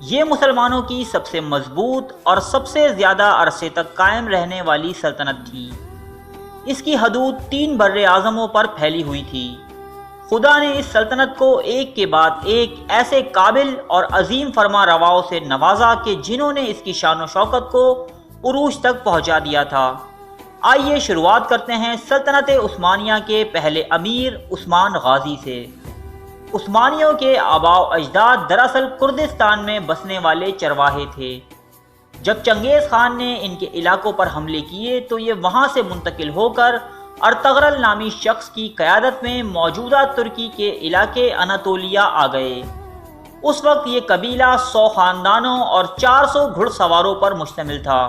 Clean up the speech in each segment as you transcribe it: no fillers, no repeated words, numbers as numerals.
یہ مسلمانوں کی سب سے مضبوط اور سب سے زیادہ عرصے تک قائم رہنے والی سلطنت تھی۔ اس کی حدود 3 بر اعظموں پر پھیلی ہوئی تھی۔ خدا نے اس سلطنت کو ایک کے بعد ایک ایسے قابل اور عظیم فرما رواؤں سے نوازا کہ جنہوں نے اس کی شان و شوکت کو عروج تک پہنچا دیا تھا۔ آئیے شروعات کرتے ہیں سلطنت عثمانیہ کے پہلے امیر عثمان غازی سے۔ عثمانیوں کے آباء و اجداد دراصل کردستان میں بسنے والے چرواہے تھے۔ جب چنگیز خان نے ان کے علاقوں پر حملے کیے تو یہ وہاں سے منتقل ہو کر ارطغرل نامی شخص کی قیادت میں موجودہ ترکی کے علاقے اناتولیا آ گئے۔ اس وقت یہ قبیلہ 100 خاندانوں اور 400 گھڑ سواروں پر مشتمل تھا۔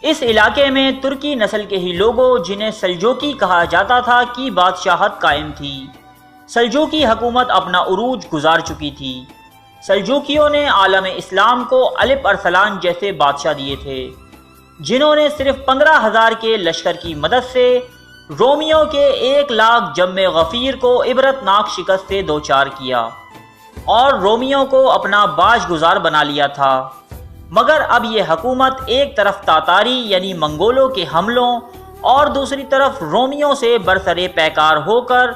اس علاقے میں ترکی نسل کے ہی لوگوں جنہیں سلجوقی کہا جاتا تھا کی بادشاہت قائم تھی۔ سلجوقی حکومت اپنا عروج گزار چکی تھی۔ سلجوقیوں نے عالم اسلام کو الپ ارسلان جیسے بادشاہ دیے تھے، جنہوں نے صرف 15,000 کے لشکر کی مدد سے رومیوں کے 1 لاکھ جم غفیر کو عبرتناک شکست سے دوچار کیا اور رومیوں کو اپنا باج گزار بنا لیا تھا۔ مگر اب یہ حکومت ایک طرف تاتاری یعنی منگولوں کے حملوں اور دوسری طرف رومیوں سے برسر پیکار ہو کر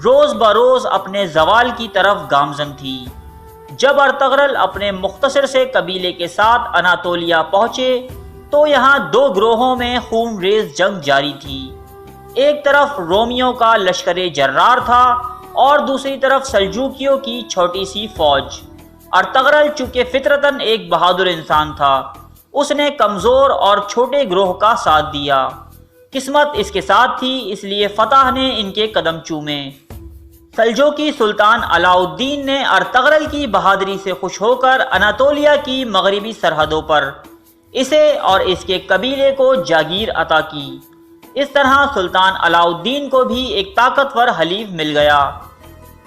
روز بروز اپنے زوال کی طرف گامزن تھی۔ جب ارطغرل اپنے مختصر سے قبیلے کے ساتھ اناتولیا پہنچے تو یہاں 2 گروہوں میں خون ریز جنگ جاری تھی۔ ایک طرف رومیوں کا لشکر جرار تھا اور دوسری طرف سلجوقیوں کی چھوٹی سی فوج۔ ارطغرل چونکہ فطرتاً ایک بہادر انسان تھا، اس نے کمزور اور چھوٹے گروہ کا ساتھ دیا۔ قسمت اس کے ساتھ تھی، اس لیے فتح نے ان کے قدم چومے۔ سلجوقی سلطان علاء الدین نے ارطغرل کی بہادری سے خوش ہو کر اناتولیا کی مغربی سرحدوں پر اسے اور اس کے قبیلے کو جاگیر عطا کی۔ اس طرح سلطان علاء الدین کو بھی ایک طاقتور حلیف مل گیا۔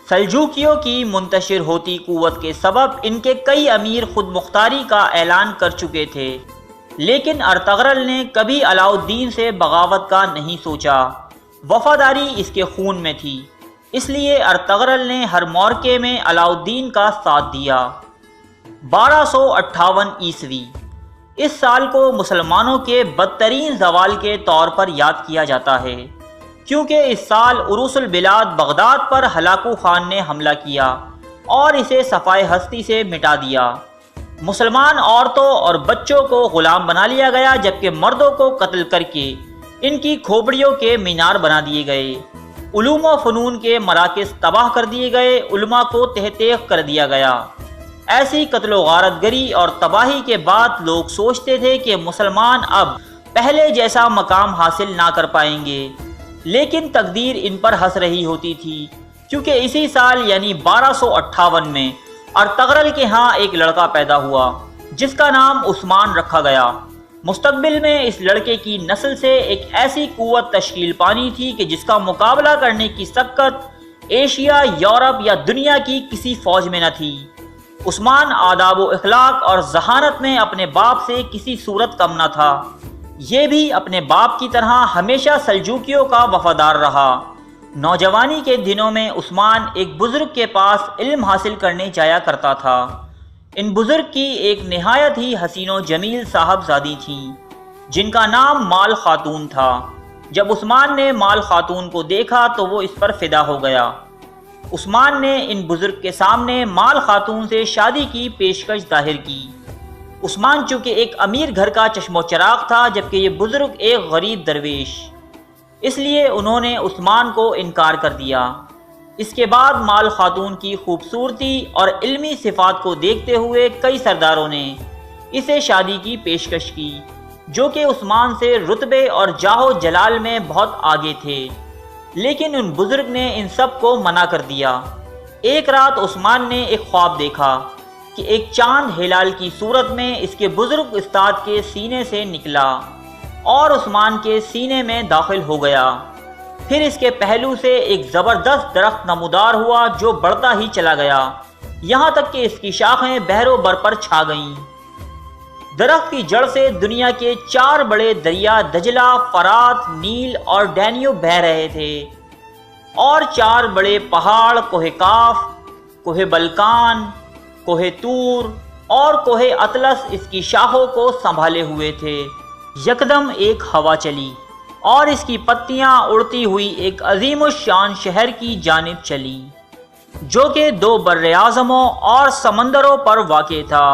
سلجوقیوں کی منتشر ہوتی قوت کے سبب ان کے کئی امیر خود مختاری کا اعلان کر چکے تھے، لیکن ارطغرل نے کبھی علاء الدین سے بغاوت کا نہیں سوچا۔ وفاداری اس کے خون میں تھی، اس لیے ارطغرل نے ہر موقع میں علاء الدین کا ساتھ دیا۔ 1258 عیسوی، اس سال کو مسلمانوں کے بدترین زوال کے طور پر یاد کیا جاتا ہے، کیونکہ اس سال عروس البلاد بغداد پر ہلاکو خان نے حملہ کیا اور اسے صفائے ہستی سے مٹا دیا۔ مسلمان عورتوں اور بچوں کو غلام بنا لیا گیا، جبکہ مردوں کو قتل کر کے ان کی کھوپڑیوں کے مینار بنا دیے گئے۔ علوم و فنون کے مراکز تباہ کر دیے گئے، علماء کو تہ تیغ کر دیا گیا۔ ایسی قتل و غارت گری اور تباہی کے بعد لوگ سوچتے تھے کہ مسلمان اب پہلے جیسا مقام حاصل نہ کر پائیں گے، لیکن تقدیر ان پر ہنس رہی ہوتی تھی، کیونکہ اسی سال یعنی 1258 میں ارطغرل کے ہاں ایک لڑکا پیدا ہوا جس کا نام عثمان رکھا گیا۔ مستقبل میں اس لڑکے کی نسل سے ایک ایسی قوت تشکیل پانی تھی کہ جس کا مقابلہ کرنے کی سکت ایشیا، یورپ یا دنیا کی کسی فوج میں نہ تھی۔ عثمان آداب و اخلاق اور ذہانت میں اپنے باپ سے کسی صورت کم نہ تھا۔ یہ بھی اپنے باپ کی طرح ہمیشہ سلجوقیوں کا وفادار رہا۔ نوجوانی کے دنوں میں عثمان ایک بزرگ کے پاس علم حاصل کرنے جایا کرتا تھا۔ ان بزرگ کی ایک نہایت ہی حسین و جمیل صاحبزادی تھیں، جن کا نام مال خاتون تھا۔ جب عثمان نے مال خاتون کو دیکھا تو وہ اس پر فدا ہو گیا۔ عثمان نے ان بزرگ کے سامنے مال خاتون سے شادی کی پیشکش ظاہر کی۔ عثمان چونکہ ایک امیر گھر کا چشم و چراغ تھا، جبکہ یہ بزرگ ایک غریب درویش، اس لیے انہوں نے عثمان کو انکار کر دیا۔ اس کے بعد مال خاتون کی خوبصورتی اور علمی صفات کو دیکھتے ہوئے کئی سرداروں نے اسے شادی کی پیشکش کی، جو کہ عثمان سے رتبے اور جاہ و جلال میں بہت آگے تھے، لیکن ان بزرگ نے ان سب کو منع کر دیا۔ ایک رات عثمان نے ایک خواب دیکھا کہ ایک چاند ہلال کی صورت میں اس کے بزرگ استاد کے سینے سے نکلا اور عثمان کے سینے میں داخل ہو گیا۔ پھر اس کے پہلو سے ایک زبردست درخت نمودار ہوا جو بڑھتا ہی چلا گیا، یہاں تک کہ اس کی شاخیں بحر و بر پر چھا گئیں۔ درخت کی جڑ سے دنیا کے 4 بڑے دریا دجلہ، فرات، نیل اور ڈینیوب بہہ رہے تھے، اور 4 بڑے پہاڑ کوہ کاف، کوہ بلکان، کوہ طور، اور کوہ اطلس اس کی شاخوں کو سنبھالے ہوئے تھے۔ یکدم ایک ہوا چلی اور اس کی پتیاں اڑتی ہوئی ایک عظیم الشان شہر کی جانب چلی، جو کہ 2 براعظموں اور سمندروں پر واقع تھا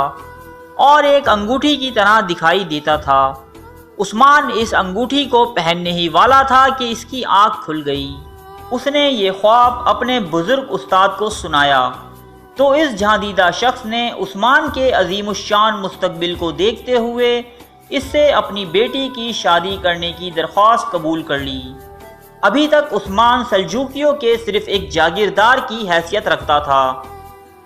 اور ایک انگوٹھی کی طرح دکھائی دیتا تھا۔ عثمان اس انگوٹھی کو پہننے ہی والا تھا کہ اس کی آنکھ کھل گئی۔ اس نے یہ خواب اپنے بزرگ استاد کو سنایا تو اس جہاندیدہ شخص نے عثمان کے عظیم الشان مستقبل کو دیکھتے ہوئے اس سے اپنی بیٹی کی شادی کرنے کی درخواست قبول کر لی۔ ابھی تک عثمان سلجوقیوں کے صرف ایک جاگیردار کی حیثیت رکھتا تھا،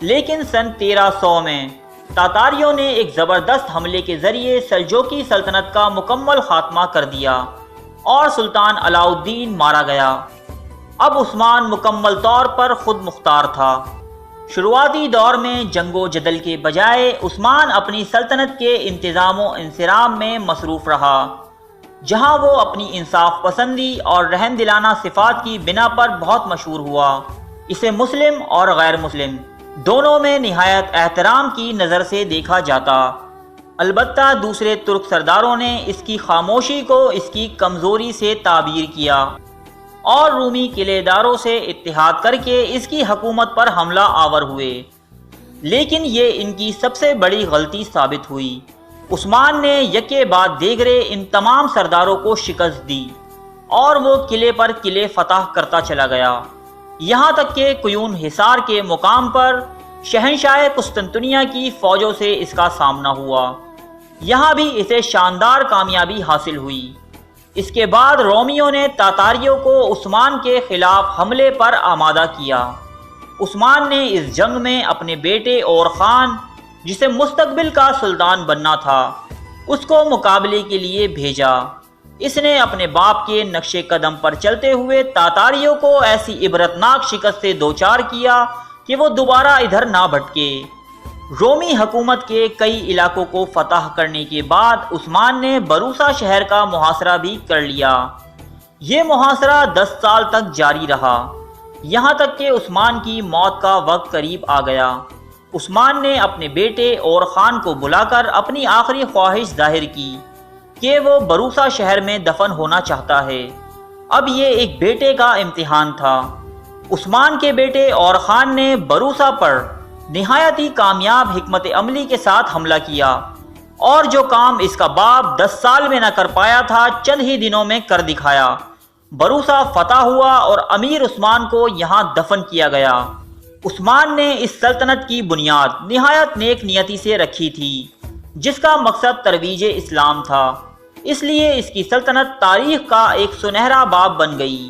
لیکن سن 1300 میں تاتاریوں نے ایک زبردست حملے کے ذریعے سلجوقی سلطنت کا مکمل خاتمہ کر دیا اور سلطان علاء الدین مارا گیا۔ اب عثمان مکمل طور پر خود مختار تھا۔ شروعاتی دور میں جنگ و جدل کے بجائے عثمان اپنی سلطنت کے انتظام و انصرام میں مصروف رہا، جہاں وہ اپنی انصاف پسندی اور رحم دلانہ صفات کی بنا پر بہت مشہور ہوا۔ اسے مسلم اور غیر مسلم دونوں میں نہایت احترام کی نظر سے دیکھا جاتا۔ البتہ دوسرے ترک سرداروں نے اس کی خاموشی کو اس کی کمزوری سے تعبیر کیا اور رومی قلعے داروں سے اتحاد کر کے اس کی حکومت پر حملہ آور ہوئے، لیکن یہ ان کی سب سے بڑی غلطی ثابت ہوئی۔ عثمان نے یکے بعد دیگرے ان تمام سرداروں کو شکست دی اور وہ قلعے پر قلعے فتح کرتا چلا گیا، یہاں تک کہ قیون حصار کے مقام پر شہنشاہ قسطنطنیہ کی فوجوں سے اس کا سامنا ہوا۔ یہاں بھی اسے شاندار کامیابی حاصل ہوئی۔ اس کے بعد رومیوں نے تاتاریوں کو عثمان کے خلاف حملے پر آمادہ کیا۔ عثمان نے اس جنگ میں اپنے بیٹے اور خان، جسے مستقبل کا سلطان بننا تھا، اس کو مقابلے کے لیے بھیجا۔ اس نے اپنے باپ کے نقش قدم پر چلتے ہوئے تاتاریوں کو ایسی عبرتناک شکست سے دوچار کیا کہ وہ دوبارہ ادھر نہ بھٹکے۔ رومی حکومت کے کئی علاقوں کو فتح کرنے کے بعد عثمان نے بروسا شہر کا محاصرہ بھی کر لیا۔ یہ محاصرہ 10 سال تک جاری رہا، یہاں تک کہ عثمان کی موت کا وقت قریب آ گیا۔ عثمان نے اپنے بیٹے اور خان کو بلا کر اپنی آخری خواہش ظاہر کی کہ وہ بروسا شہر میں دفن ہونا چاہتا ہے۔ اب یہ ایک بیٹے کا امتحان تھا۔ عثمان کے بیٹے اور خان نے بروسا پر نہایت ہی کامیاب حکمت عملی کے ساتھ حملہ کیا، اور جو کام اس کا باپ 10 سال میں نہ کر پایا تھا چند ہی دنوں میں کر دکھایا۔ بروسا فتح ہوا اور امیر عثمان کو یہاں دفن کیا گیا۔ عثمان نے اس سلطنت کی بنیاد نہایت نیک نیتی سے رکھی تھی، جس کا مقصد ترویج اسلام تھا، اس لیے اس کی سلطنت تاریخ کا ایک سنہرا باب بن گئی۔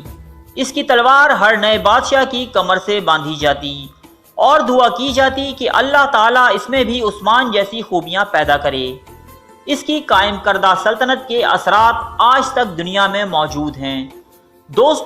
اس کی تلوار ہر نئے بادشاہ کی کمر سے باندھی جاتی اور دعا کی جاتی کہ اللہ تعالیٰ اس میں بھی عثمان جیسی خوبیاں پیدا کرے۔ اس کی قائم کردہ سلطنت کے اثرات آج تک دنیا میں موجود ہیں۔ دوستو،